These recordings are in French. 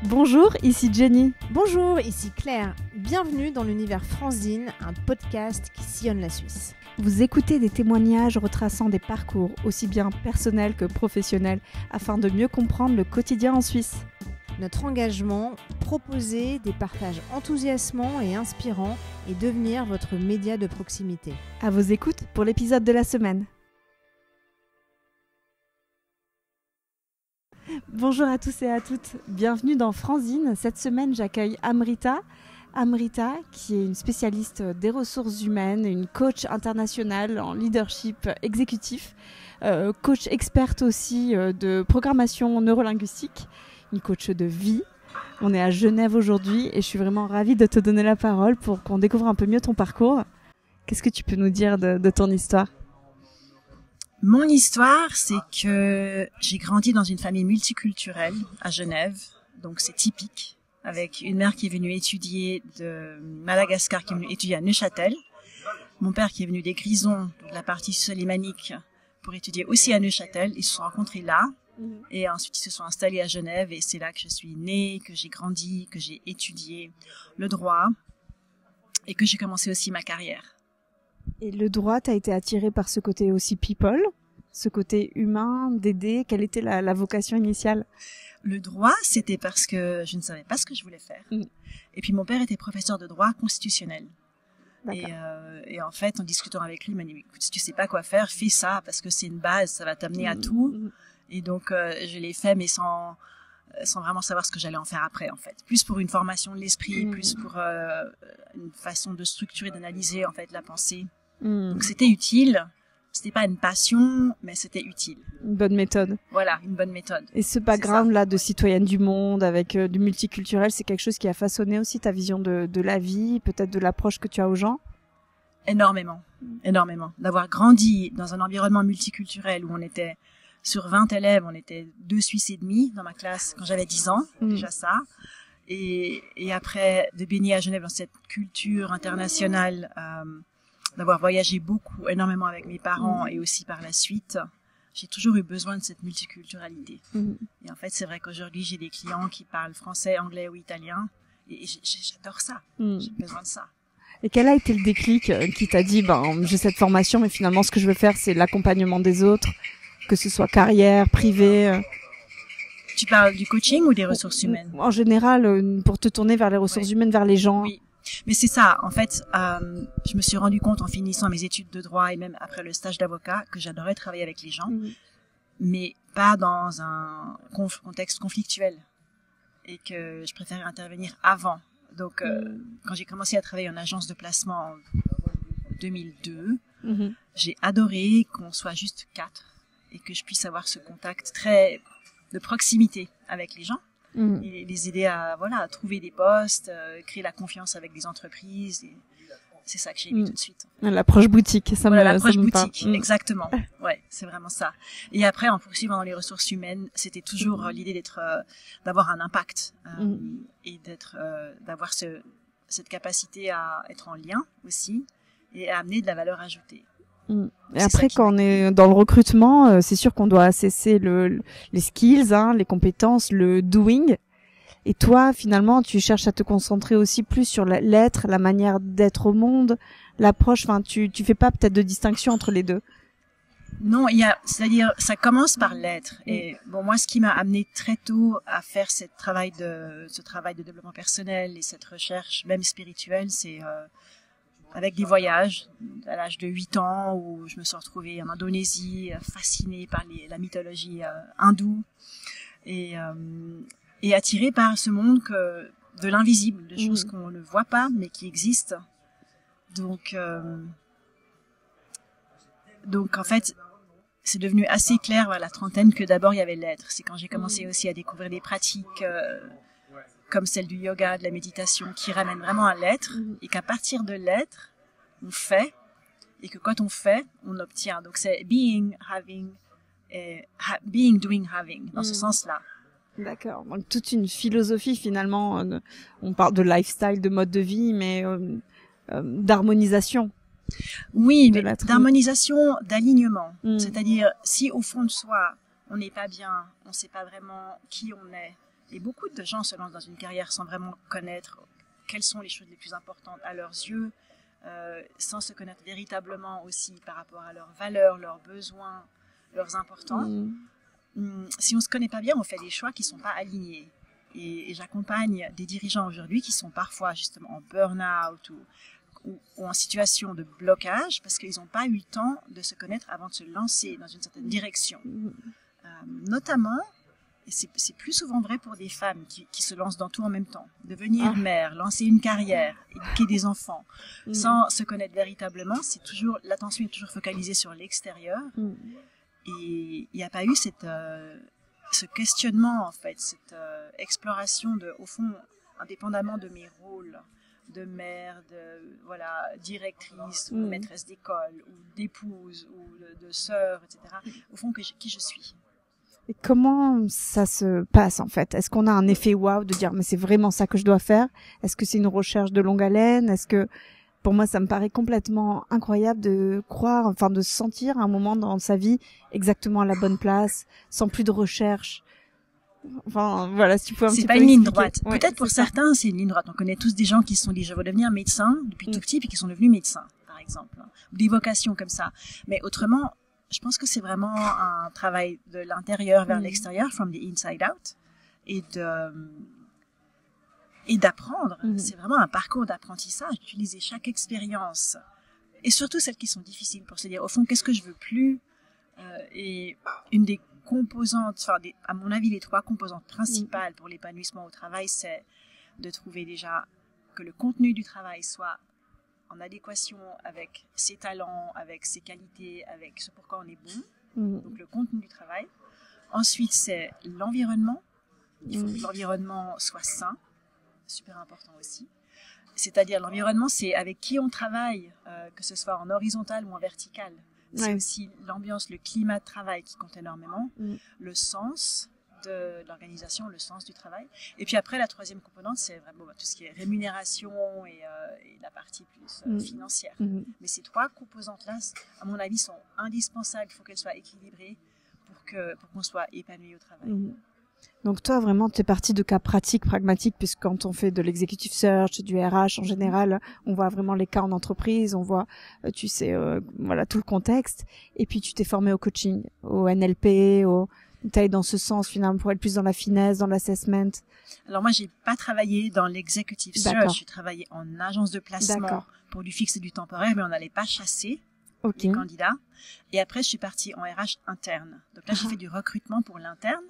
Bonjour, ici Jenny. Bonjour, ici Claire. Bienvenue dans l'univers Franzine, un podcast qui sillonne la Suisse. Vous écoutez des témoignages retraçant des parcours aussi bien personnels que professionnels afin de mieux comprendre le quotidien en Suisse. Notre engagement, proposer des partages enthousiasmants et inspirants et devenir votre média de proximité. À vos écoutes pour l'épisode de la semaine. Bonjour à tous et à toutes, bienvenue dans Franzine. Cette semaine, j'accueille Amrita. Amrita, qui est une spécialiste des ressources humaines, une coach internationale en leadership exécutif, coach experte aussi de programmation neurolinguistique, une coach de vie. On est à Genève aujourd'hui et je suis vraiment ravie de te donner la parole pour qu'on découvre un peu mieux ton parcours. Qu'est-ce que tu peux nous dire de ton histoire ? Mon histoire, c'est que j'ai grandi dans une famille multiculturelle à Genève, donc c'est typique, avec une mère qui est venue étudier de Madagascar, qui est venue étudier à Neuchâtel, mon père qui est venu des Grisons, de la partie solimanique, pour étudier aussi à Neuchâtel. Ils se sont rencontrés là, et ensuite ils se sont installés à Genève, et c'est là que je suis née, que j'ai grandi, que j'ai étudié le droit, et que j'ai commencé aussi ma carrière. Et le droit, t'as été attiré par ce côté aussi people, ce côté humain, d'aider. Quelle était la vocation initiale ? Le droit, c'était parce que je ne savais pas ce que je voulais faire. Et puis mon père était professeur de droit constitutionnel. Et en fait, en discutant avec lui, il m'a dit, écoute, si tu sais pas quoi faire, fais ça, parce que c'est une base, ça va t'amener à tout. Et donc, je l'ai fait, mais sans vraiment savoir ce que j'allais en faire après, en fait. Plus pour une formation de l'esprit, plus pour une façon de structurer, d'analyser, en fait, la pensée. Donc, c'était utile. C'était pas une passion, mais c'était utile. Une bonne méthode. Voilà, une bonne méthode. Et ce background-là de citoyenne du monde, avec du multiculturel, c'est quelque chose qui a façonné aussi ta vision de la vie, peut-être de l'approche que tu as aux gens ? Énormément. D'avoir grandi dans un environnement multiculturel où on était sur 20 élèves, on était 2 Suisses et demi dans ma classe quand j'avais 10 ans, déjà ça. Et après, de baigner à Genève dans cette culture internationale, d'avoir voyagé énormément avec mes parents et aussi par la suite, j'ai toujours eu besoin de cette multiculturalité. Et en fait, c'est vrai qu'aujourd'hui, j'ai des clients qui parlent français, anglais ou italien, et j'adore ça. J'ai besoin de ça. Et quel a été le déclic qui t'a dit, j'ai cette formation, mais finalement, ce que je veux faire, c'est l'accompagnement des autres, que ce soit carrière, privée. Tu parles du coaching ou des ressources humaines ? En général, pour te tourner vers les ressources humaines, vers les gens. Oui, mais c'est ça. En fait, je me suis rendu compte en finissant mes études de droit et même après le stage d'avocat que j'adorais travailler avec les gens, mais pas dans un contexte conflictuel et que je préférais intervenir avant. Donc, quand j'ai commencé à travailler en agence de placement en 2002, j'ai adoré qu'on soit juste 4. Et que je puisse avoir ce contact très de proximité avec les gens et les aider à trouver des postes, créer la confiance avec des entreprises. Et c'est ça que j'ai aimé tout de suite. L'approche boutique, l'approche boutique, exactement. Ouais, c'est vraiment ça. Et après, en poursuivant dans les ressources humaines, c'était toujours l'idée d'avoir un impact et d'avoir cette capacité à être en lien aussi et à amener de la valeur ajoutée. Et après, quand on est dans le recrutement, c'est sûr qu'on doit assesser les skills, les compétences, le doing. Et toi, finalement, tu cherches à te concentrer aussi plus sur l'être, la manière d'être au monde, l'approche. Enfin, tu fais pas peut-être de distinction entre les deux. Non, c'est-à-dire, ça commence par l'être. Et bon, moi, ce qui m'a amené très tôt à faire ce travail de développement personnel et cette recherche, même spirituelle, c'est avec des voyages à l'âge de 8 ans où je me suis retrouvée en Indonésie, fascinée par la mythologie hindoue et attirée par ce monde de l'invisible, de choses qu'on ne voit pas mais qui existent. Donc en fait, c'est devenu assez clair à la trentaine que d'abord il y avait l'être. C'est quand j'ai commencé aussi à découvrir des pratiques comme celle du yoga, de la méditation, qui ramène vraiment à l'être, et qu'à partir de l'être, on fait, et que quand on fait, on obtient. Donc c'est being, having, being, doing, having, dans ce sens-là. D'accord. Donc toute une philosophie finalement, on parle de lifestyle, de mode de vie, mais d'harmonisation. Oui, mais d'harmonisation, d'alignement. C'est-à-dire, si au fond de soi, on n'est pas bien, on ne sait pas vraiment qui on est, Et beaucoup de gens se lancent dans une carrière sans vraiment connaître quelles sont les choses les plus importantes à leurs yeux, sans se connaître véritablement aussi par rapport à leurs valeurs, leurs besoins, leurs importants. Si on ne se connaît pas bien, on fait des choix qui ne sont pas alignés. Et j'accompagne des dirigeants aujourd'hui qui sont parfois justement en burn-out ou en situation de blocage parce qu'ils n'ont pas eu le temps de se connaître avant de se lancer dans une certaine direction. Notamment, et c'est plus souvent vrai pour des femmes qui se lancent dans tout en même temps, devenir mère, lancer une carrière, éduquer des enfants, sans se connaître véritablement, l'attention est toujours focalisée sur l'extérieur. Et il n'y a pas eu ce questionnement, en fait, cette exploration au fond, indépendamment de mes rôles de mère, de directrice, ou de maîtresse d'école, ou d'épouse, ou de sœur, etc. Au fond, qui je suis. Et comment ça se passe, en fait? Est-ce qu'on a un effet waouh de dire, mais c'est vraiment ça que je dois faire? Est-ce que c'est une recherche de longue haleine? Est-ce que, pour moi, ça me paraît complètement incroyable de croire, enfin, de se sentir à un moment dans sa vie exactement à la bonne place, sans plus de recherche. Enfin, voilà, si tu peux un petit peu C'est pas une ligne expliquer. droite. Ouais, peut-être pour certains, c'est une ligne droite. On connaît tous des gens qui se sont dit, je veux devenir médecin depuis tout petit, puis qui sont devenus médecins, par exemple. Ou des vocations comme ça. Mais autrement, je pense que c'est vraiment un travail de l'intérieur vers l'extérieur, from the inside out, et d'apprendre. C'est vraiment un parcours d'apprentissage, d'utiliser chaque expérience, et surtout celles qui sont difficiles, pour se dire, au fond, qu'est-ce que je veux plus? Et une des composantes, à mon avis, les 3 composantes principales pour l'épanouissement au travail, c'est de trouver déjà que le contenu du travail soit en adéquation avec ses talents, avec ses qualités, avec ce pourquoi on est bon, donc le contenu du travail. Ensuite, c'est l'environnement. Il faut que l'environnement soit sain, super important aussi. C'est-à-dire, l'environnement, c'est avec qui on travaille, que ce soit en horizontal ou en vertical. C'est aussi l'ambiance, le climat de travail qui compte énormément, le sens de l'organisation, le sens du travail. Et puis après, la 3e composante, c'est vraiment tout ce qui est rémunération et la partie plus financière. Mais ces 3 composantes-là, à mon avis, sont indispensables. Il faut qu'elles soient équilibrées pour qu'on soit épanoui au travail. Donc toi, vraiment, tu es parti de cas pratiques, pragmatiques, puisque quand on fait de l'executive search, du RH en général, on voit vraiment les cas en entreprise, on voit, tu sais, voilà, tout le contexte. Et puis tu t'es formé au coaching, au NLP, t'as dans ce sens finalement pour être plus dans la finesse, dans l'assessment. Alors moi, j'ai pas travaillé dans l'executive search, j'ai travaillé en agence de placement pour du fixe et du temporaire, mais on n'allait pas chasser les candidats. Et après, je suis partie en RH interne. Donc là, j'ai fait du recrutement pour l'interne.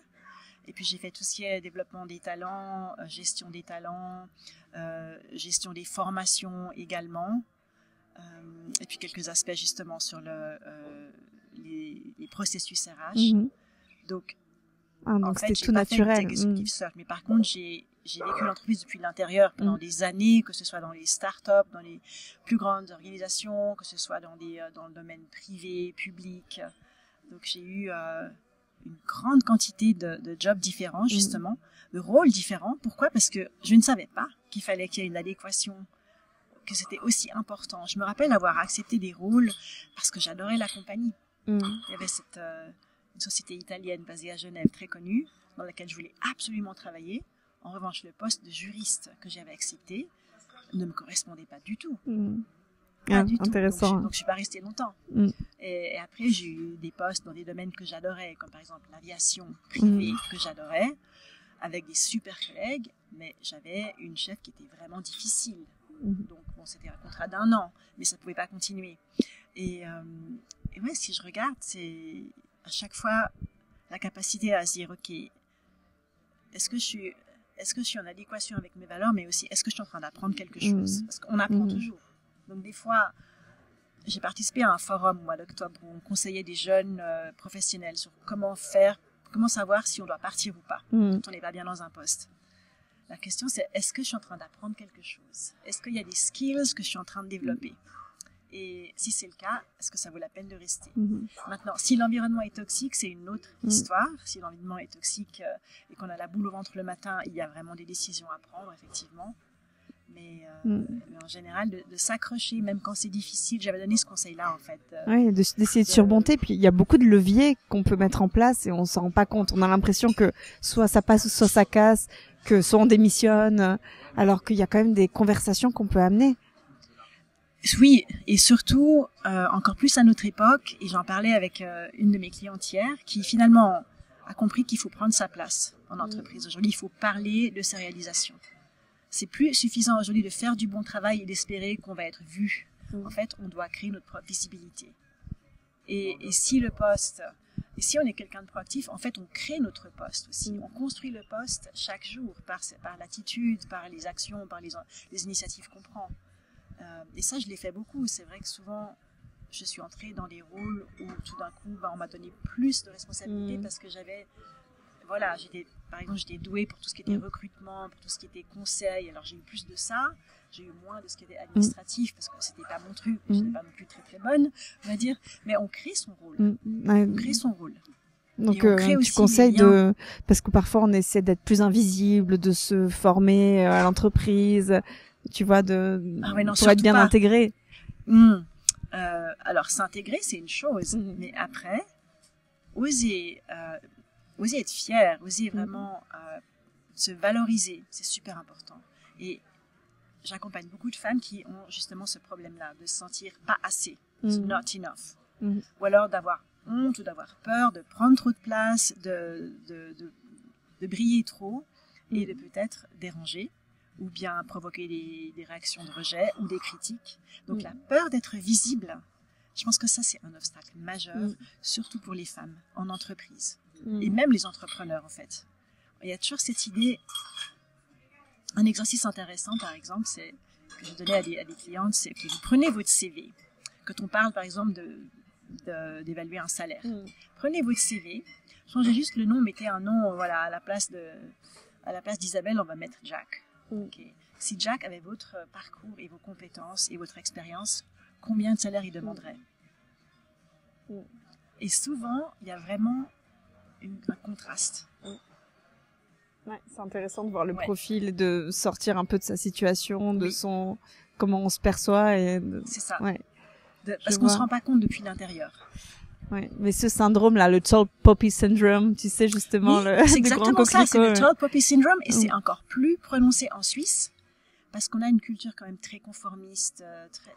Et puis j'ai fait tout ce qui est développement des talents, gestion des talents, gestion des formations également, et puis quelques aspects justement sur les processus RH. Donc en fait, c'est tout naturel. Mais par contre, j'ai vécu l'entreprise depuis l'intérieur pendant des années, que ce soit dans les startups, dans les plus grandes organisations, que ce soit dans le domaine privé, public. Donc j'ai eu une grande quantité de jobs différents, justement, de rôles différents. Pourquoi? Parce que je ne savais pas qu'il fallait qu'il y ait une adéquation, que c'était aussi important. Je me rappelle avoir accepté des rôles parce que j'adorais la compagnie. Il y avait une société italienne basée à Genève, très connue, dans laquelle je voulais absolument travailler. En revanche, le poste de juriste que j'avais accepté ne me correspondait pas du tout. Pas du tout. Intéressant. Donc, je suis pas restée longtemps. Et après, j'ai eu des postes dans des domaines que j'adorais, comme par exemple l'aviation privée que j'adorais, avec des super collègues, mais j'avais une chef qui était vraiment difficile. Donc, bon, c'était un contrat d'1 an, mais ça pouvait pas continuer. Et ouais, si je regarde, c'est à chaque fois la capacité à se dire, ok, est-ce que je suis en adéquation avec mes valeurs, mais aussi, est-ce que je suis en train d'apprendre quelque chose? Parce qu'on apprend toujours. Donc, des fois, j'ai participé à un forum au mois d'octobre où on conseillait des jeunes professionnels sur comment savoir si on doit partir ou pas, quand on n'est pas bien dans un poste. La question, c'est est-ce que je suis en train d'apprendre quelque chose? Est-ce qu'il y a des skills que je suis en train de développer? Et si c'est le cas, est-ce que ça vaut la peine de rester? Maintenant, si l'environnement est toxique, c'est une autre histoire. Si l'environnement est toxique et qu'on a la boule au ventre le matin, il y a vraiment des décisions à prendre, effectivement. Mais en général, de s'accrocher, même quand c'est difficile. J'avais donné ce conseil-là, en fait. Oui, d'essayer de surmonter. Puis il y a beaucoup de leviers qu'on peut mettre en place et on s'en rend pas compte. On a l'impression que soit ça passe ou soit ça casse, que soit on démissionne, alors qu'il y a quand même des conversations qu'on peut amener. Oui, et surtout, encore plus à notre époque, et j'en parlais avec une de mes clientes hier, qui finalement a compris qu'il faut prendre sa place en entreprise. Aujourd'hui, il faut parler de ses réalisations. C'est plus suffisant aujourd'hui de faire du bon travail et d'espérer qu'on va être vu. En fait, on doit créer notre propre visibilité. Et si on est quelqu'un de proactif, en fait, on crée notre poste aussi. On construit le poste chaque jour par l'attitude, par les actions, par les initiatives qu'on prend. Et ça, je l'ai fait beaucoup. C'est vrai que souvent, je suis entrée dans des rôles où tout d'un coup, on m'a donné plus de responsabilités parce que par exemple, j'étais douée pour tout ce qui était recrutement, pour tout ce qui était conseil. Alors, j'ai eu plus de ça. J'ai eu moins de ce qui était administratif parce que c'était pas mon truc. Je n'étais pas non plus très, très bonne, on va dire. Mais on crée son rôle. On crée son rôle. Donc, tu conseilles parce que parfois, on essaie d'être plus invisible, de se former à l'entreprise, tu vois, pour être bien intégré. Alors, s'intégrer, c'est une chose. Mais après, oser être fier, oser vraiment se valoriser, c'est super important. Et j'accompagne beaucoup de femmes qui ont justement ce problème-là, de se sentir pas assez, not enough. Ou alors d'avoir honte ou d'avoir peur de prendre trop de place, de briller trop et de peut-être déranger ou bien provoquer des réactions de rejet ou des critiques. Donc la peur d'être visible, je pense que ça c'est un obstacle majeur, surtout pour les femmes en entreprise. Et même les entrepreneurs en fait. Il y a toujours cette idée, un exercice intéressant par exemple, c'est que je donnais à des clientes, c'est que vous prenez votre CV, quand on parle par exemple d'évaluer un salaire. Prenez votre CV, changez juste le nom, mettez un nom, voilà, à la place d'Isabelle, on va mettre Jack. Okay. Si Jack avait votre parcours et vos compétences et votre expérience, combien de salaire il demanderait? Et souvent, il y a vraiment un contraste. Ouais, c'est intéressant de voir le profil, de sortir un peu de sa situation, de comment on se perçoit. C'est ça. Ouais. Parce qu'on se rend pas compte depuis l'intérieur. Ouais, mais ce syndrome-là, le tall poppy syndrome, tu sais justement c'est exactement ça, c'est le tall poppy syndrome et c'est encore plus prononcé en Suisse parce qu'on a une culture quand même très conformiste,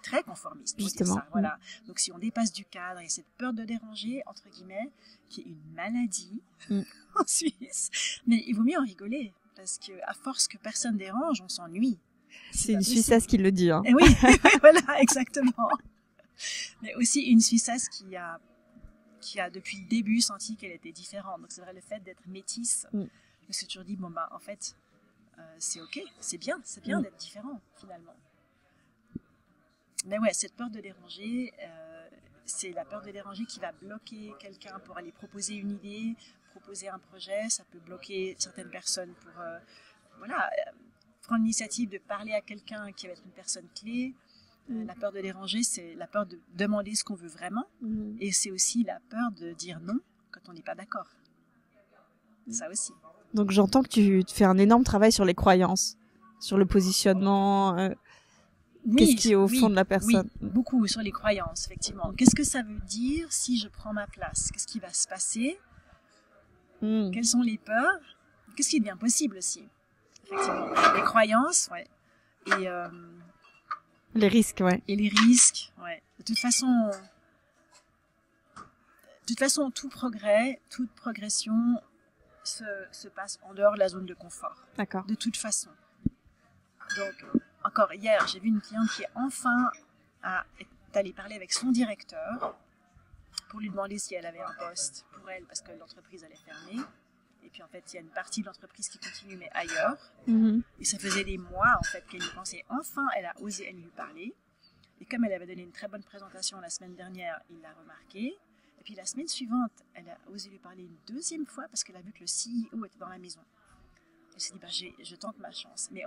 très conformiste. Justement. Ça, voilà. Donc si on dépasse du cadre, il y a cette peur de déranger entre guillemets qui est une maladie en Suisse, mais il vaut mieux en rigoler parce que à force que personne dérange, on s'ennuie. C'est une Suissesse qui le dit. Hein. Et oui, voilà, exactement. Mais aussi une Suissesse qui a depuis le début senti qu'elle était différente. Donc c'est vrai, le fait d'être métisse, je me suis toujours dit, en fait, c'est ok, c'est bien d'être différent, finalement. Mais ouais, cette peur de déranger, c'est la peur de déranger qui va bloquer quelqu'un pour aller proposer une idée, proposer un projet. Ça peut bloquer certaines personnes pour, prendre l'initiative de parler à quelqu'un qui va être une personne clé. La peur de déranger, c'est la peur de demander ce qu'on veut vraiment. Et c'est aussi la peur de dire non quand on n'est pas d'accord. Ça aussi. Donc j'entends que tu fais un énorme travail sur les croyances, sur le positionnement, qu'est-ce qui est au fond de la personne. Oui, beaucoup sur les croyances, effectivement. Qu'est-ce que ça veut dire si je prends ma place? Qu'est-ce qui va se passer? Quelles sont les peurs? Qu'est-ce qui devient possible aussi? Effectivement. Les croyances, et les risques, Et les risques, De toute façon, tout progrès, toute progression se passe en dehors de la zone de confort. D'accord. De toute façon. Donc, encore hier, j'ai vu une cliente qui enfin est allée parler avec son directeur pour lui demander si elle avait un poste pour elle parce que l'entreprise allait fermer. Et puis en fait, il y a une partie de l'entreprise qui continue, mais ailleurs. Et ça faisait des mois en fait qu'elle y pensait. Enfin, elle a osé lui parler. Et comme elle avait donné une très bonne présentation la semaine dernière, il l'a remarqué. Et puis la semaine suivante, elle a osé lui parler une deuxième fois parce qu'elle a vu que le CEO était dans la maison. Elle s'est dit, je tente ma chance. Mais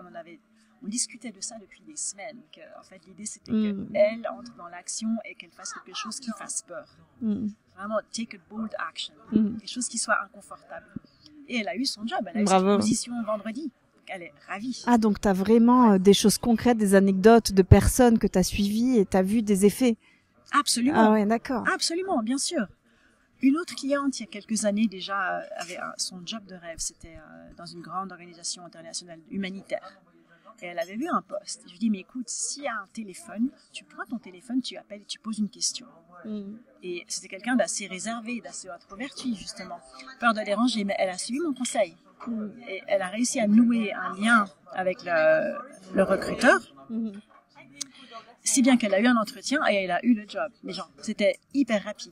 on discutait de ça depuis des semaines. En fait, l'idée c'était qu'elle entre dans l'action et qu'elle fasse quelque chose qui fasse peur. Vraiment, take a bold action. Quelque chose qui soit inconfortable. Et elle a eu son job, elle a eu cette position vendredi. elle est ravie. Ah, donc tu as vraiment des choses concrètes, des anecdotes de personnes que tu as suivies et tu as vu des effets. Absolument. Ah ouais, d'accord. Absolument, bien sûr. Une autre cliente, il y a quelques années déjà, avait son job de rêve. C'était dans une grande organisation internationale humanitaire. Et elle avait vu un poste. Je lui dis, mais écoute, s'il y a un téléphone, tu prends ton téléphone, tu appelles et tu poses une question. Et c'était quelqu'un d'assez réservé, d'assez introverti, justement. Peur de déranger, mais elle a suivi mon conseil. Et elle a réussi à nouer un lien avec le recruteur. Si bien qu'elle a eu un entretien et elle a eu le job. Mais genre, c'était hyper rapide.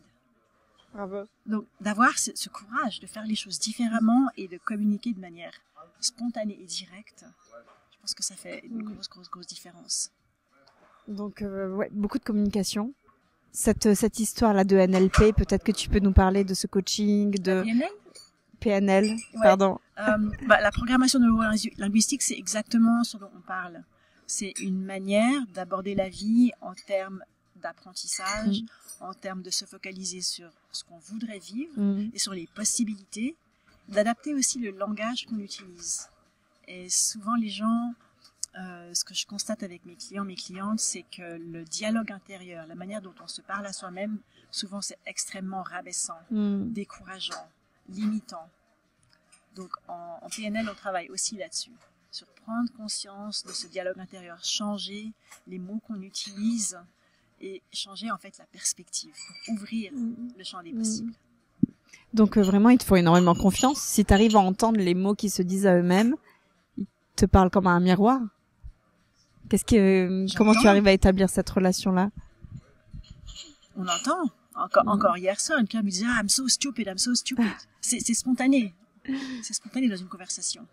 Bravo. Donc, d'avoir ce courage de faire les choses différemment et de communiquer de manière spontanée et directe, je pense que ça fait une grosse différence. Donc, ouais, beaucoup de communication. Cette histoire-là de NLP, peut-être que tu peux nous parler de ce coaching, de PNL, ouais. Pardon. La programmation neuro-linguistique, c'est exactement ce dont on parle. C'est une manière d'aborder la vie en termes d'apprentissage, en termes de se focaliser sur ce qu'on voudrait vivre et sur les possibilités, d'adapter aussi le langage qu'on utilise. Et souvent, les gens, ce que je constate avec mes clients, mes clientes, c'est que le dialogue intérieur, la manière dont on se parle à soi-même, souvent c'est extrêmement rabaissant, décourageant, limitant. Donc en PNL, on travaille aussi là-dessus, sur prendre conscience de ce dialogue intérieur, changer les mots qu'on utilise et changer en fait la perspective pour ouvrir le champ des possibles. Donc vraiment, il te faut énormément confiance. Si tu arrives à entendre les mots qui se disent à eux-mêmes, ils te parlent comme à un miroir. Comment tu arrives à établir cette relation-là? On entend. Encore hier soir, une cliente me disait « I'm so stupid, I'm so stupid ». C'est spontané. C'est spontané dans une conversation.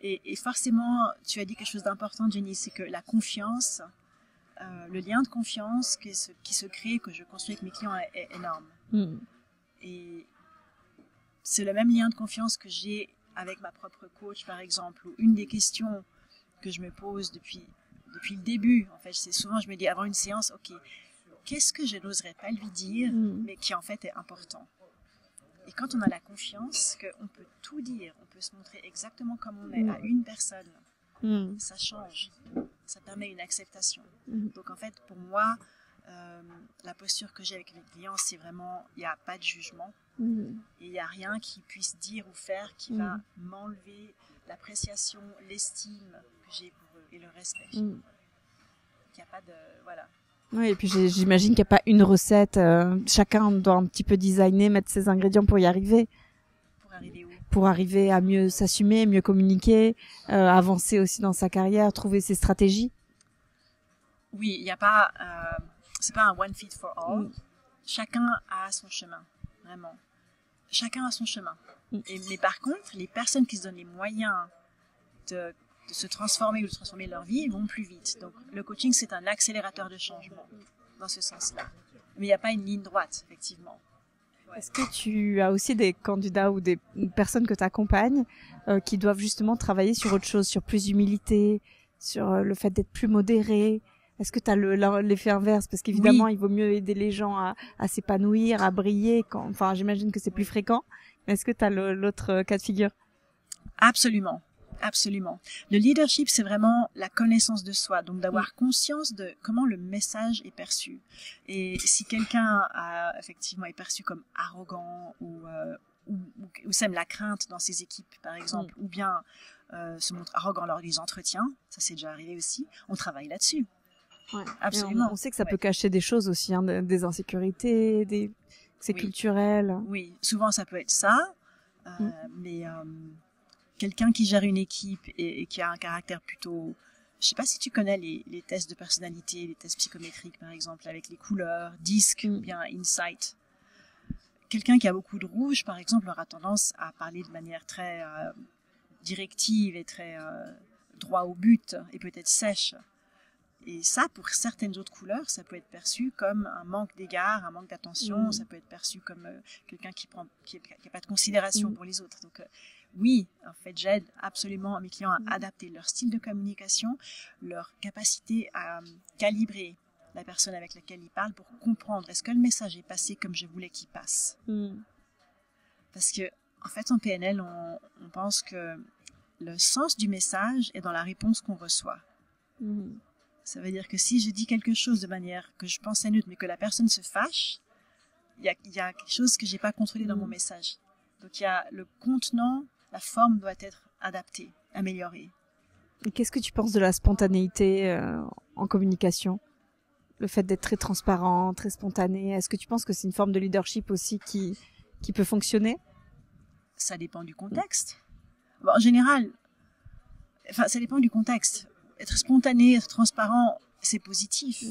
Et forcément, tu as dit quelque chose d'important, Jenny, c'est que la confiance, le lien de confiance qui se crée, que je construis avec mes clients est énorme. Et c'est le même lien de confiance que j'ai avec ma propre coach, par exemple, où une des questions que je me pose depuis le début, en fait, c'est souvent, je me dis avant une séance, ok, qu'est-ce que je n'oserais pas lui dire, mais qui en fait est important. Et quand on a la confiance qu'on peut tout dire, on peut se montrer exactement comme on est à une personne, ça change, ça permet une acceptation. Donc en fait, pour moi, la posture que j'ai avec mes clients, c'est vraiment, il n'y a pas de jugement, et il n'y a rien qui puisse dire ou faire qui va m'enlever l'appréciation, l'estime que j'ai pour eux et le respect. Il n'y a pas de... Voilà. Oui, et puis j'imagine qu'il n'y a pas une recette. Chacun doit un petit peu designer, mettre ses ingrédients pour y arriver. Pour arriver où? Pour arriver à mieux s'assumer, mieux communiquer, avancer aussi dans sa carrière, trouver ses stratégies. Oui, il n'y a pas... c'est pas un one fit for all. Chacun a son chemin, vraiment. Chacun a son chemin. Mais par contre, les personnes qui se donnent les moyens de se transformer ou de transformer leur vie vont plus vite. Donc, le coaching, c'est un accélérateur de changement dans ce sens-là. Mais il n'y a pas une ligne droite, effectivement. Ouais. Est-ce que tu as aussi des candidats ou des personnes que tu accompagnes qui doivent justement travailler sur autre chose, sur plus d'humilité, sur le fait d'être plus modéré? Est-ce que tu as l'effet inverse? Parce qu'évidemment, il vaut mieux aider les gens à s'épanouir, à briller. Enfin, j'imagine que c'est plus fréquent. Mais est-ce que tu as l'autre cas de figure? Absolument. Absolument. Le leadership, c'est vraiment la connaissance de soi, donc d'avoir conscience de comment le message est perçu. Et si quelqu'un effectivement est perçu comme arrogant ou sème la crainte dans ses équipes, par exemple, ou bien se montre arrogant lors des entretiens, ça c'est déjà arrivé aussi, on travaille là-dessus. Ouais. Absolument. On sait que ça peut cacher des choses aussi, hein, des insécurités, c'est culturel. Oui, souvent ça peut être ça, mais quelqu'un qui gère une équipe et qui a un caractère plutôt... Je sais pas si tu connais les tests de personnalité, les tests psychométriques par exemple, avec les couleurs, DISC ou bien Insight. Quelqu'un qui a beaucoup de rouge, par exemple, aura tendance à parler de manière très directive et très droit au but et peut-être sèche. Et ça, pour certaines autres couleurs, ça peut être perçu comme un manque d'égard, un manque d'attention, ça peut être perçu comme quelqu'un qui a pas de considération pour les autres. Donc oui, en fait, j'aide absolument mes clients à adapter leur style de communication, leur capacité à calibrer la personne avec laquelle ils parlent pour comprendre est-ce que le message est passé comme je voulais qu'il passe. Parce que, en fait, en PNL, on pense que le sens du message est dans la réponse qu'on reçoit. Ça veut dire que si je dis quelque chose de manière que je pense neutre, mais que la personne se fâche, il y a quelque chose que j'ai pas contrôlé dans mon message. Donc il y a le contenant, la forme doit être adaptée, améliorée. Et qu'est-ce que tu penses de la spontanéité en communication? Le fait d'être très transparent, très spontané, est-ce que tu penses que c'est une forme de leadership aussi qui peut fonctionner? Ça dépend du contexte. Bon, en général, ça dépend du contexte. Être spontané, être transparent, c'est positif.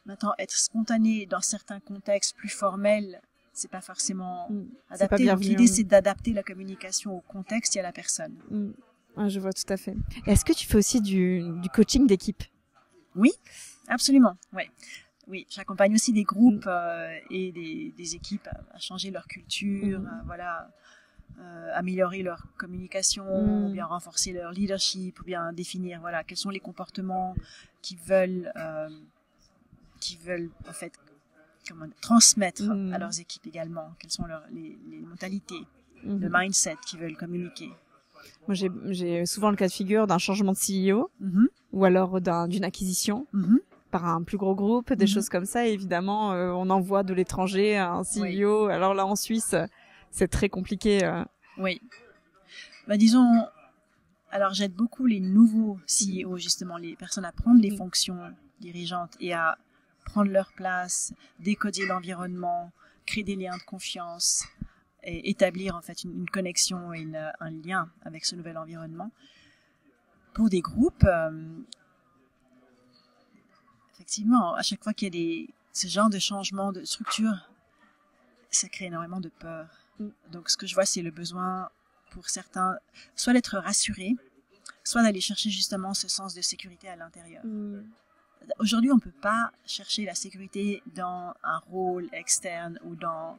Maintenant, être spontané dans certains contextes plus formels, c'est pas forcément adapté. Donc, l'idée, c'est d'adapter la communication au contexte et à la personne. Ouais, je vois tout à fait. Et est-ce que tu fais aussi du coaching d'équipe? Oui, absolument. Ouais. Oui, j'accompagne aussi des groupes et des équipes à changer leur culture, améliorer leur communication, ou bien renforcer leur leadership, ou bien définir quels sont les comportements qu'ils veulent en fait transmettre à leurs équipes également, quelles sont les mentalités, le mindset qu'ils veulent communiquer. Moi, j'ai souvent le cas de figure d'un changement de CEO ou alors d'une acquisition par un plus gros groupe, des choses comme ça. Et évidemment, on envoie de l'étranger un CEO. Oui. Alors là, en Suisse, c'est très compliqué. Oui. Disons, alors j'aide beaucoup les nouveaux CEO, justement, les personnes à prendre les fonctions dirigeantes et à prendre leur place, décoder l'environnement, créer des liens de confiance et établir en fait une connexion et un lien avec ce nouvel environnement. Pour des groupes, effectivement, à chaque fois qu'il y a ce genre de changement de structure, ça crée énormément de peur. Donc ce que je vois, c'est le besoin pour certains, soit d'être rassurés, soit d'aller chercher justement ce sens de sécurité à l'intérieur. Aujourd'hui, on ne peut pas chercher la sécurité dans un rôle externe ou dans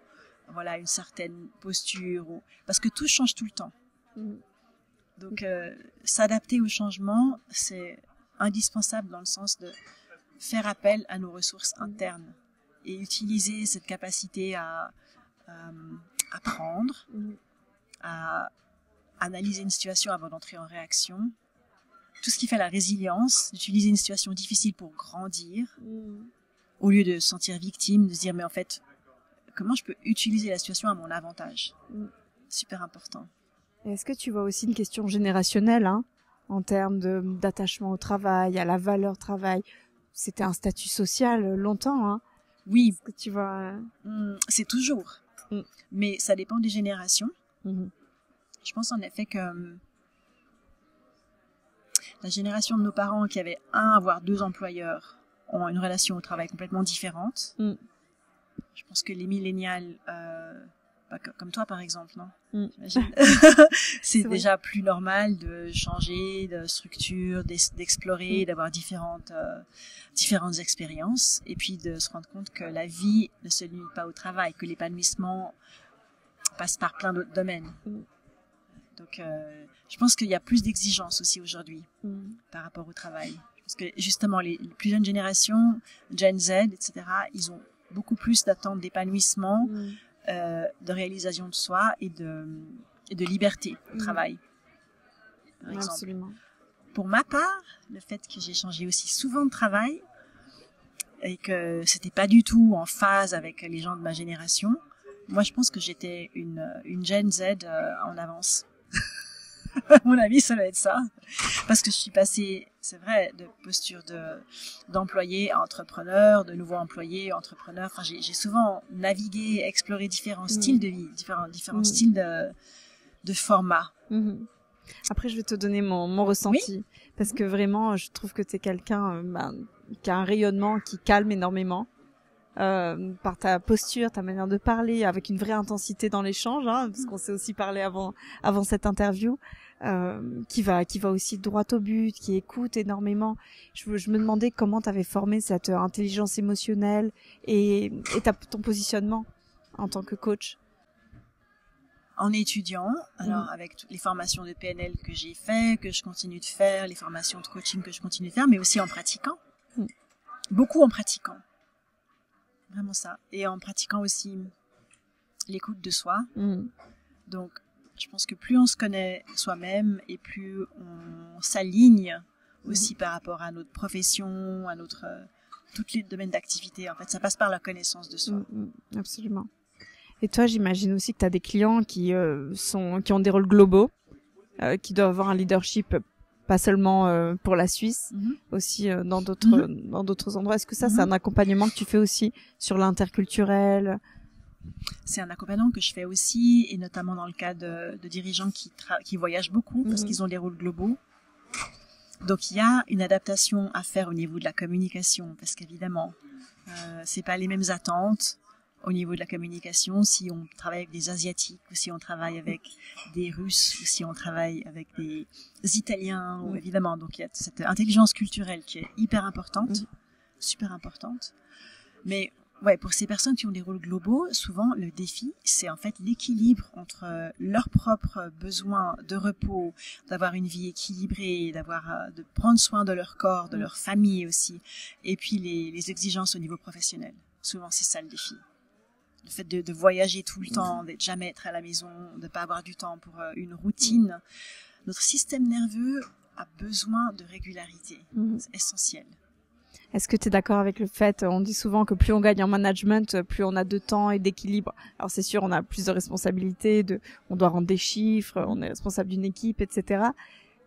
une certaine posture, parce que tout change tout le temps. Donc, s'adapter au changement, c'est indispensable dans le sens de faire appel à nos ressources internes et utiliser cette capacité à apprendre, à analyser une situation avant d'entrer en réaction. Tout ce qui fait la résilience, d'utiliser une situation difficile pour grandir, au lieu de se sentir victime, de se dire mais en fait, comment je peux utiliser la situation à mon avantage? Super important. Est-ce que tu vois aussi une question générationnelle en termes d'attachement au travail, à la valeur travail? C'était un statut social longtemps. Oui. Est-ce que tu vois... C'est toujours. Mais ça dépend des générations. Je pense en effet que la génération de nos parents qui avaient voire 2 employeurs ont une relation au travail complètement différente. Je pense que les millénials, comme toi par exemple, non? C'est déjà plus normal de changer de structure, d'explorer, d'avoir différentes expériences, et puis de se rendre compte que la vie ne se limite pas au travail, que l'épanouissement passe par plein d'autres domaines. Donc, je pense qu'il y a plus d'exigences aussi aujourd'hui par rapport au travail. Je pense que justement, les plus jeunes générations, Gen Z, etc., ils ont beaucoup plus d'attentes d'épanouissement, de réalisation de soi et de liberté au travail, par exemple. Absolument. Pour ma part, le fait que j'ai changé aussi souvent de travail et que c'était pas du tout en phase avec les gens de ma génération, moi, je pense que j'étais une Gen Z en avance. À mon avis, ça doit être ça. Parce que je suis passée, c'est vrai, de posture d'employé à entrepreneur, de nouveau employé, entrepreneur. Enfin, j'ai souvent navigué, exploré différents styles de vie, différents styles de format. Après, je vais te donner mon ressenti. Parce que vraiment, je trouve que tu es quelqu'un qui a un rayonnement qui calme énormément. Par ta posture, ta manière de parler, avec une vraie intensité dans l'échange, parce qu'on s'est aussi parlé avant cette interview, qui va aussi droit au but, qui écoute énormément. Je me demandais comment tu avais formé cette intelligence émotionnelle et ton positionnement en tant que coach. En étudiant, alors avec les formations de PNL que j'ai fait, que je continue de faire, les formations de coaching que je continue de faire, mais aussi en pratiquant. Beaucoup en pratiquant. Vraiment ça. Et en pratiquant aussi l'écoute de soi. Donc, Je pense que plus on se connaît soi-même et plus on s'aligne aussi par rapport à notre profession, à notre tous les domaines d'activité. En fait, ça passe par la connaissance de soi. Absolument. Et toi, j'imagine aussi que tu as des clients qui ont des rôles globaux, qui doivent avoir un leadership pas seulement pour la Suisse, aussi dans d'autres endroits. Est-ce que ça, c'est un accompagnement que tu fais aussi sur l'interculturel? C'est un accompagnement que je fais aussi, et notamment dans le cas de dirigeants qui voyagent beaucoup parce qu'ils ont des rôles globaux. Donc il y a une adaptation à faire au niveau de la communication, parce qu'évidemment, c'est pas les mêmes attentes au niveau de la communication si on travaille avec des Asiatiques, ou si on travaille avec des Russes, ou si on travaille avec des Italiens, ou évidemment. Donc il y a cette intelligence culturelle qui est hyper importante, super importante. Mais ouais, pour ces personnes qui ont des rôles globaux, souvent le défi, c'est en fait l'équilibre entre leurs propres besoins de repos, d'avoir une vie équilibrée, de prendre soin de leur corps, de leur famille aussi, et puis les exigences au niveau professionnel. Souvent, c'est ça le défi. Le fait de voyager tout le temps, d'être jamais être à la maison, de pas avoir du temps pour une routine. Notre système nerveux a besoin de régularité. C'est essentiel. Est-ce que tu es d'accord avec le fait, on dit souvent que plus on gagne en management, plus on a de temps et d'équilibre. Alors c'est sûr, on a plus de responsabilités, on doit rendre des chiffres, on est responsable d'une équipe, etc.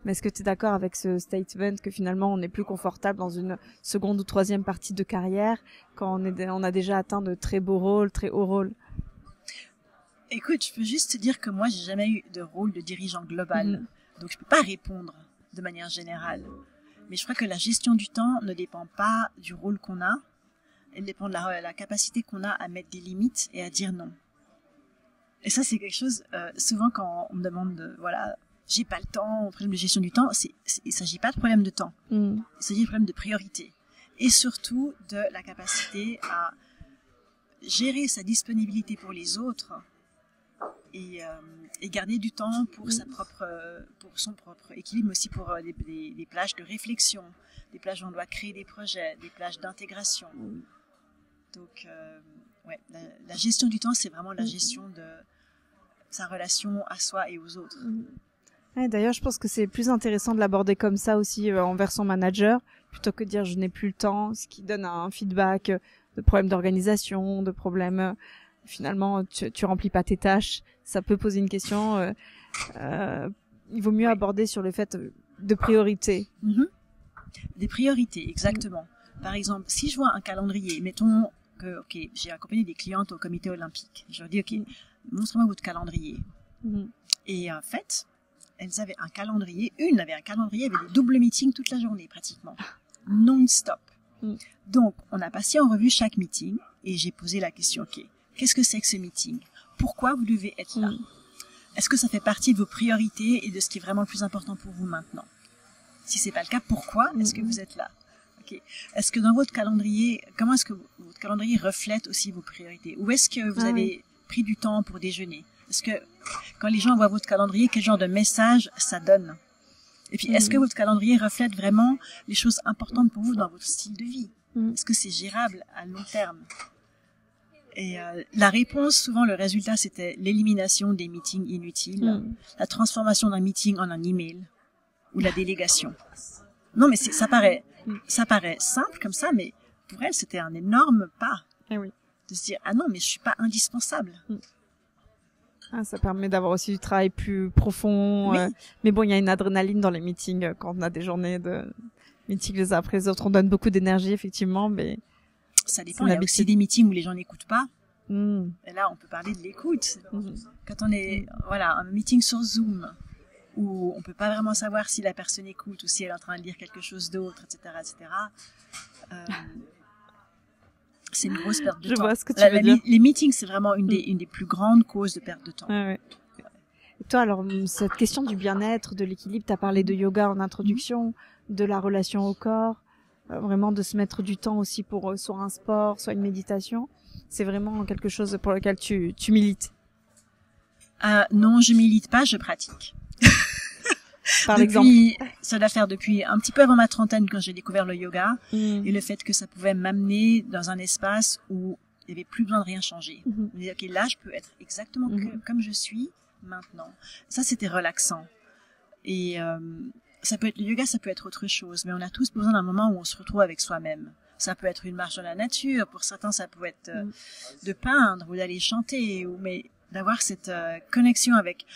Mais est-ce que tu es d'accord avec ce statement que finalement on est plus confortable dans une seconde ou troisième partie de carrière quand on a déjà atteint de très beaux rôles, très hauts rôles? Écoute, je peux juste te dire que moi j'ai jamais eu de rôle de dirigeant global, donc je peux pas répondre de manière générale. Mais je crois que la gestion du temps ne dépend pas du rôle qu'on a, elle dépend de la capacité qu'on a à mettre des limites et à dire non. Et ça, c'est quelque chose, souvent quand on me demande, voilà, j'ai pas le temps, problème de gestion du temps, il s'agit pas de problème de temps, il s'agit de problème de priorité. Et surtout de la capacité à gérer sa disponibilité pour les autres et garder du temps pour pour son propre équilibre, mais aussi pour des plages de réflexion, des plages où on doit créer des projets, des plages d'intégration. Donc, ouais, la gestion du temps, c'est vraiment la gestion de sa relation à soi et aux autres. Ouais, d'ailleurs, je pense que c'est plus intéressant de l'aborder comme ça aussi envers son manager, plutôt que de dire je n'ai plus le temps, ce qui donne un feedback de problèmes d'organisation, de problèmes finalement tu remplis pas tes tâches. Ça peut poser une question. Il vaut mieux aborder sur le fait de priorité. Des priorités, exactement. Par exemple, si je vois un calendrier, mettons que j'ai accompagné des clientes au comité olympique. Je leur dis montrez-moi votre calendrier. Et en fait, elles avaient un calendrier. Une avait un calendrier avec des doubles meetings toute la journée pratiquement, non-stop. Donc, on a passé en revue chaque meeting et j'ai posé la question qu'est-ce que c'est que ce meeting? Pourquoi vous devez être là? Est-ce que ça fait partie de vos priorités et de ce qui est vraiment le plus important pour vous maintenant? Si c'est pas le cas, pourquoi est-ce que vous êtes là? Est-ce que dans votre calendrier, comment est-ce que votre calendrier reflète aussi vos priorités? Ou est-ce que vous avez pris du temps pour déjeuner? Est-ce que quand les gens voient votre calendrier, quel genre de message ça donne? Et puis, est-ce que votre calendrier reflète vraiment les choses importantes pour vous dans votre style de vie? Est-ce que c'est gérable à long terme? Et la réponse, souvent le résultat, c'était l'élimination des meetings inutiles, la transformation d'un meeting en un email ou la délégation. Non, mais ça paraît simple comme ça, mais pour elle, c'était un énorme pas de se dire ah non, mais je suis pas indispensable. Ça permet d'avoir aussi du travail plus profond. Mais bon, il y a une adrénaline dans les meetings quand on a des journées de meetings les uns après les autres. On donne beaucoup d'énergie, effectivement, mais ça dépend. Il y a aussi des meetings où les gens n'écoutent pas. Et là, on peut parler de l'écoute. Quand on est, un meeting sur Zoom, où on peut pas vraiment savoir si la personne écoute ou si elle est en train de dire quelque chose d'autre, etc., c'est une grosse perte de temps. Je vois ce que tu veux dire. Les meetings, c'est vraiment une des plus grandes causes de perte de temps. Et toi, alors, cette question du bien-être, de l'équilibre, t'as parlé de yoga en introduction, de la relation au corps, vraiment de se mettre du temps aussi pour soit un sport, soit une méditation. C'est vraiment quelque chose pour lequel tu milites. Non, je milite pas, je pratique. Par exemple. Ça doit faire depuis un petit peu avant ma trentaine quand j'ai découvert le yoga et le fait que ça pouvait m'amener dans un espace où il n'y avait plus besoin de rien changer. Je me disais, là, je peux être exactement comme je suis, maintenant. Ça, c'était relaxant. Et ça peut être le yoga, ça peut être autre chose, mais on a tous besoin d'un moment où on se retrouve avec soi-même. Ça peut être une marche dans la nature, pour certains ça peut être de peindre ou d'aller chanter, mais d'avoir cette connexion avec,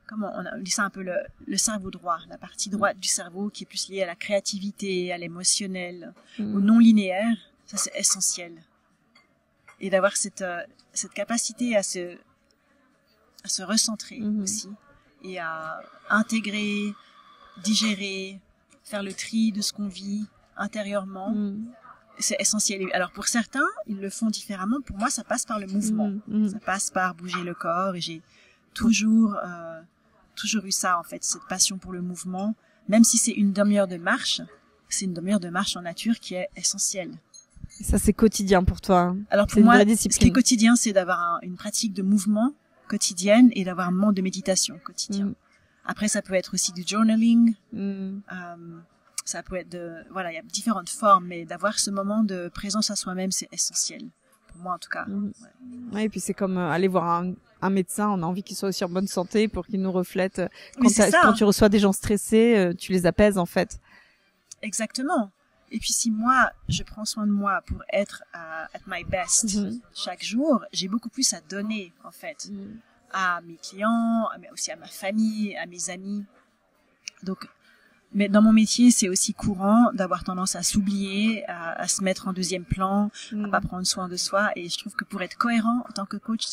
comment on dit ça un peu, le cerveau droit, la partie droite du cerveau qui est plus liée à la créativité, à l'émotionnel, au non linéaire. Ça, c'est essentiel. Et d'avoir cette capacité à se recentrer aussi, et à intégrer, digérer, faire le tri de ce qu'on vit intérieurement. C'est essentiel. Alors pour certains, ils le font différemment. Pour moi, ça passe par le mouvement. Ça passe par bouger le corps, et j'ai toujours eu ça, en fait, cette passion pour le mouvement. Même si c'est une demi-heure de marche, c'est une demi-heure de marche en nature qui est essentielle. Et ça, c'est quotidien pour toi. Alors pour moi, ce qui est quotidien, c'est d'avoir une pratique de mouvement quotidienne et d'avoir un moment de méditation quotidien. Après, ça peut être aussi du journaling. Ça peut être il y a différentes formes, mais d'avoir ce moment de présence à soi-même, c'est essentiel. Pour moi, en tout cas. Ouais, et puis c'est comme aller voir un médecin, on a envie qu'il soit aussi en bonne santé pour qu'il nous reflète. Quand tu reçois des gens stressés, tu les apaises, en fait. Exactement. Et puis si moi, je prends soin de moi pour être at my best chaque jour, j'ai beaucoup plus à donner, en fait, à mes clients, mais aussi à ma famille, à mes amis. Donc, mais dans mon métier, c'est aussi courant d'avoir tendance à s'oublier, à se mettre en deuxième plan, à pas prendre soin de soi. Et je trouve que pour être cohérent en tant que coach,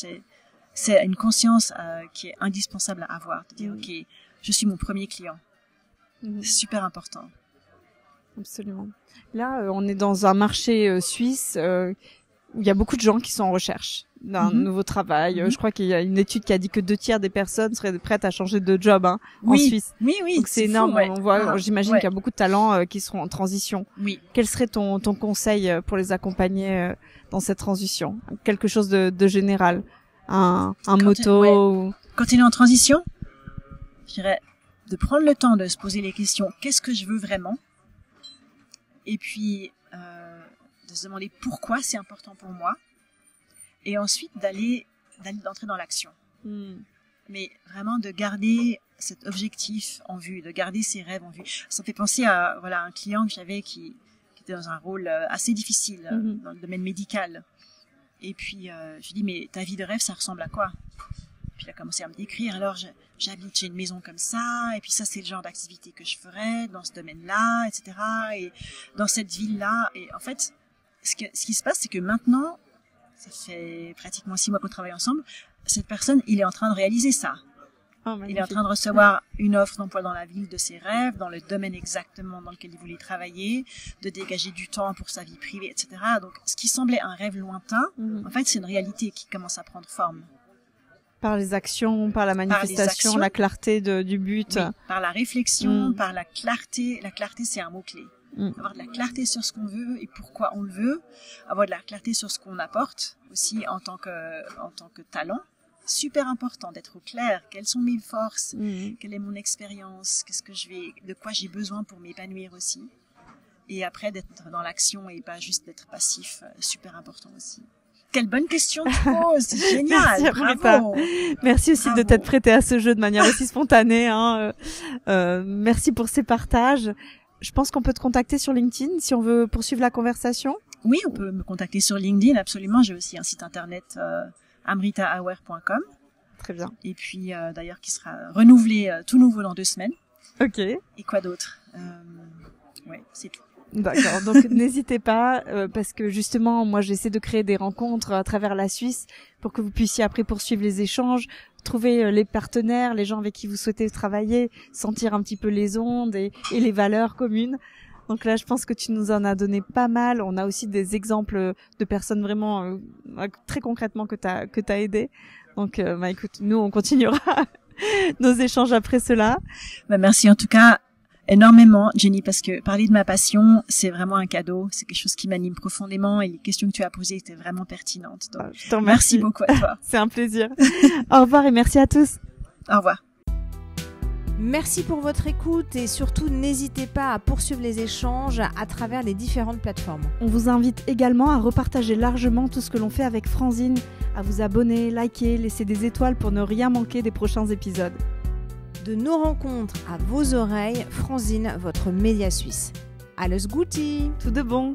c'est une conscience qui est indispensable à avoir. De dire, OK, je suis mon premier client. C'est super important. Absolument. Là, on est dans un marché suisse où il y a beaucoup de gens qui sont en recherche d'un nouveau travail. Je crois qu'il y a une étude qui a dit que 2/3 des personnes seraient prêtes à changer de job en Suisse. Oui. Donc c'est énorme. Fou, ouais. On voit, j'imagine qu'il y a beaucoup de talents qui seront en transition. Oui. Quel serait ton conseil pour les accompagner dans cette transition? Quelque chose de général, un motto. Quand tu es en transition, je dirais de prendre le temps de se poser les questions. Qu'est-ce que je veux vraiment? Et puis de se demander pourquoi c'est important pour moi, et ensuite d'entrer dans l'action. Mais vraiment de garder cet objectif en vue, de garder ses rêves en vue. Ça me fait penser à un client que j'avais qui était dans un rôle assez difficile dans le domaine médical. Et puis je lui dis, mais ta vie de rêve, ça ressemble à quoi? Puis il a commencé à me décrire. Alors j'habite chez une maison comme ça, et puis ça c'est le genre d'activité que je ferais dans ce domaine-là, etc. Et dans cette ville-là. Et en fait, ce qui se passe, c'est que maintenant, ça fait pratiquement 6 mois qu'on travaille ensemble, cette personne, il est en train de réaliser ça. Il est en train de recevoir une offre d'emploi dans la ville de ses rêves, dans le domaine exactement dans lequel il voulait travailler, de dégager du temps pour sa vie privée, etc. Donc, ce qui semblait un rêve lointain, en fait, c'est une réalité qui commence à prendre forme. Par les actions, par la manifestation, la clarté du but. Oui, par la réflexion, par la clarté. La clarté, c'est un mot-clé. Avoir de la clarté sur ce qu'on veut et pourquoi on le veut. Avoir de la clarté sur ce qu'on apporte aussi en tant que talent. Super important d'être au clair. Quelles sont mes forces? Quelle est mon expérience? De quoi j'ai besoin pour m'épanouir aussi? Et après, d'être dans l'action et pas juste d'être passif. Super important aussi. Quelle bonne question tu poses, c'est génial. Merci, bravo. Merci aussi de t'être prêtée à ce jeu de manière aussi spontanée. Merci pour ces partages. Je pense qu'on peut te contacter sur LinkedIn si on veut poursuivre la conversation. Oui, on peut me contacter sur LinkedIn, absolument. J'ai aussi un site internet amritaaware.com. Très bien. Et puis d'ailleurs qui sera renouvelé tout nouveau dans 2 semaines. Ok. Et quoi d'autre? Ouais, c'est tout. D'accord, donc n'hésitez pas parce que justement moi j'essaie de créer des rencontres à travers la Suisse pour que vous puissiez après poursuivre les échanges, trouver les partenaires, les gens avec qui vous souhaitez travailler, sentir un petit peu les ondes et les valeurs communes. Donc là je pense que tu nous en as donné pas mal. On a aussi des exemples de personnes vraiment très concrètement que t'as aidé. Donc écoute, nous on continuera nos échanges après cela. Merci en tout cas énormément, Jenny, parce que parler de ma passion, c'est vraiment un cadeau. C'est quelque chose qui m'anime profondément et les questions que tu as posées étaient vraiment pertinentes. Donc, je te remercie. Merci beaucoup à toi. C'est un plaisir. Au revoir et merci à tous. Au revoir. Merci pour votre écoute et surtout n'hésitez pas à poursuivre les échanges à travers les différentes plateformes. On vous invite également à repartager largement tout ce que l'on fait avec Franzine, à vous abonner, liker, laisser des étoiles pour ne rien manquer des prochains épisodes. De nos rencontres à vos oreilles, Franzine, votre média suisse. Alles Gute! Tout de bon!